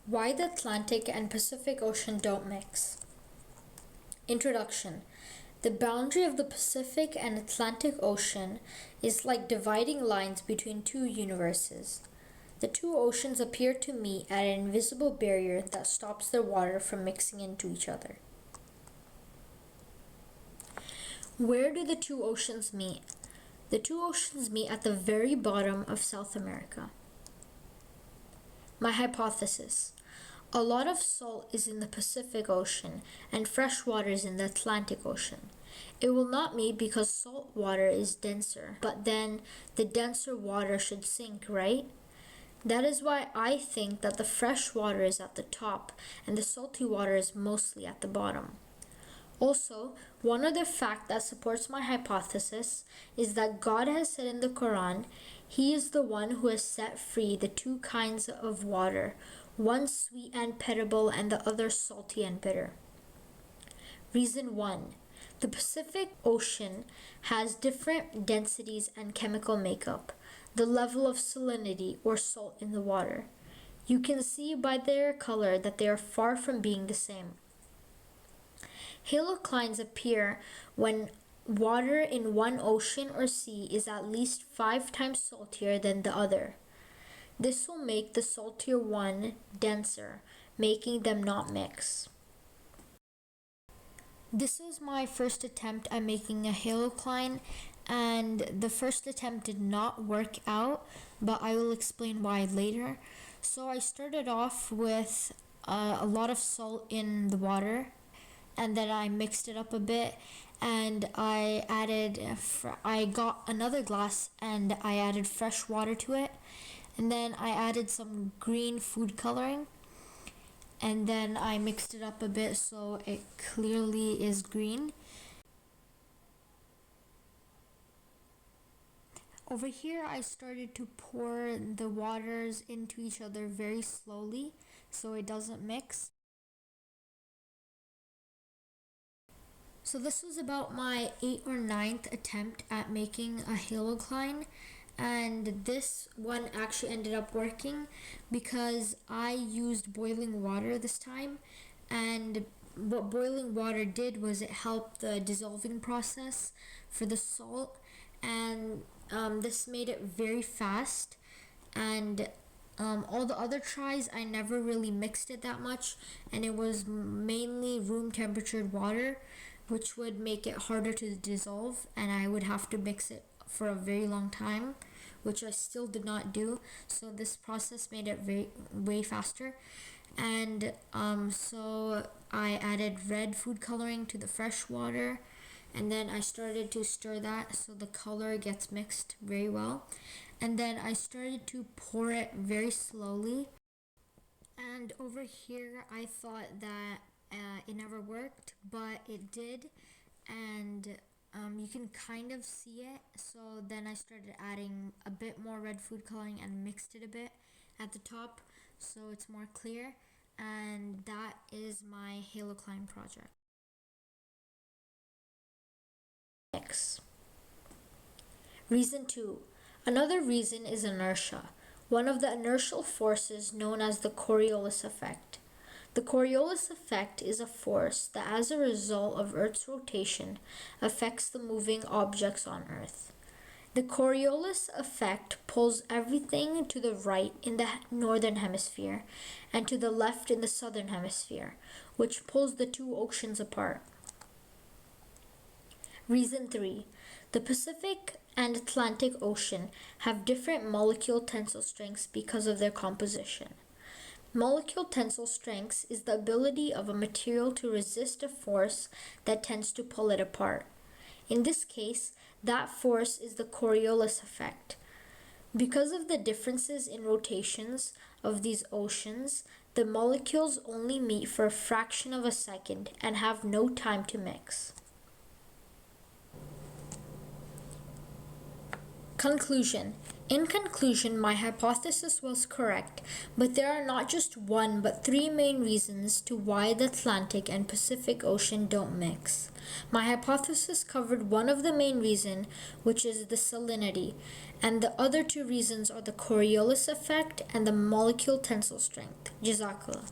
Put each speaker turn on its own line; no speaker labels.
Why the Atlantic and Pacific Ocean don't mix. Introduction. The boundary of the Pacific and Atlantic Ocean is like dividing lines between two universes. The two oceans appear to meet at an invisible barrier that stops their water from mixing into each other. Where do the two oceans meet? The two oceans meet at the very bottom of South America. My hypothesis. A lot of salt is in the Pacific Ocean and fresh water is in the Atlantic Ocean. It will not meet because salt water is denser, but then the denser water should sink, right? That is why I think that the fresh water is at the top and the salty water is mostly at the bottom. Also, one other fact that supports my hypothesis is that God has said in the Quran, He is the one who has set free the two kinds of water, one sweet and pettable and the other salty and bitter. Reason 1. The Pacific Ocean has different densities and chemical makeup, the level of salinity or salt in the water. You can see by their color that they are far from being the same. Haloclines appear when water in one ocean or sea is at least 5 times saltier than the other. This will make the saltier one denser, making them not mix. This is my first attempt at making a halocline, and the first attempt did not work out, but I will explain why later. So I started off with a lot of salt in the water, and then I mixed it up a bit, and I got another glass and I added fresh water to it, and then I added some green food coloring, and then I mixed it up a bit so it clearly is green. Over here I started to pour the waters into each other very slowly so it doesn't mix. So this was about my 8th or 9th attempt at making a halocline, and this one actually ended up working because I used boiling water this time, and what boiling water did was it helped the dissolving process for the salt, and this made it very fast. And all the other tries I never really mixed it that much, and it was mainly room temperatured water, which would make it harder to dissolve, and I would have to mix it for a very long time, which I still did not do. So this process made it way faster. And so I added red food coloring to the fresh water, and then I started to stir that so the color gets mixed very well. And then I started to pour it very slowly. And over here I thought that it never worked, but it did, and you can kind of see it. So then I started adding a bit more red food coloring and mixed it a bit at the top so it's more clear, and that is my halocline project. Next. Reason 2. Another reason is inertia, one of the inertial forces known as the Coriolis effect. The Coriolis effect is a force that, as a result of Earth's rotation, affects the moving objects on Earth. The Coriolis effect pulls everything to the right in the northern hemisphere and to the left in the southern hemisphere, which pulls the two oceans apart. Reason 3. The Pacific and Atlantic Ocean have different molecule tensile strengths because of their composition. Molecule tensile strength is the ability of a material to resist a force that tends to pull it apart. In this case, that force is the Coriolis effect. Because of the differences in rotations of these oceans, the molecules only meet for a fraction of a second and have no time to mix. Conclusion. In conclusion, my hypothesis was correct, but there are not just one but 3 main reasons to why the Atlantic and Pacific Ocean don't mix. My hypothesis covered one of the main reasons, which is the salinity, And the other two reasons are the Coriolis effect and the molecule tensile strength. Jazakallah.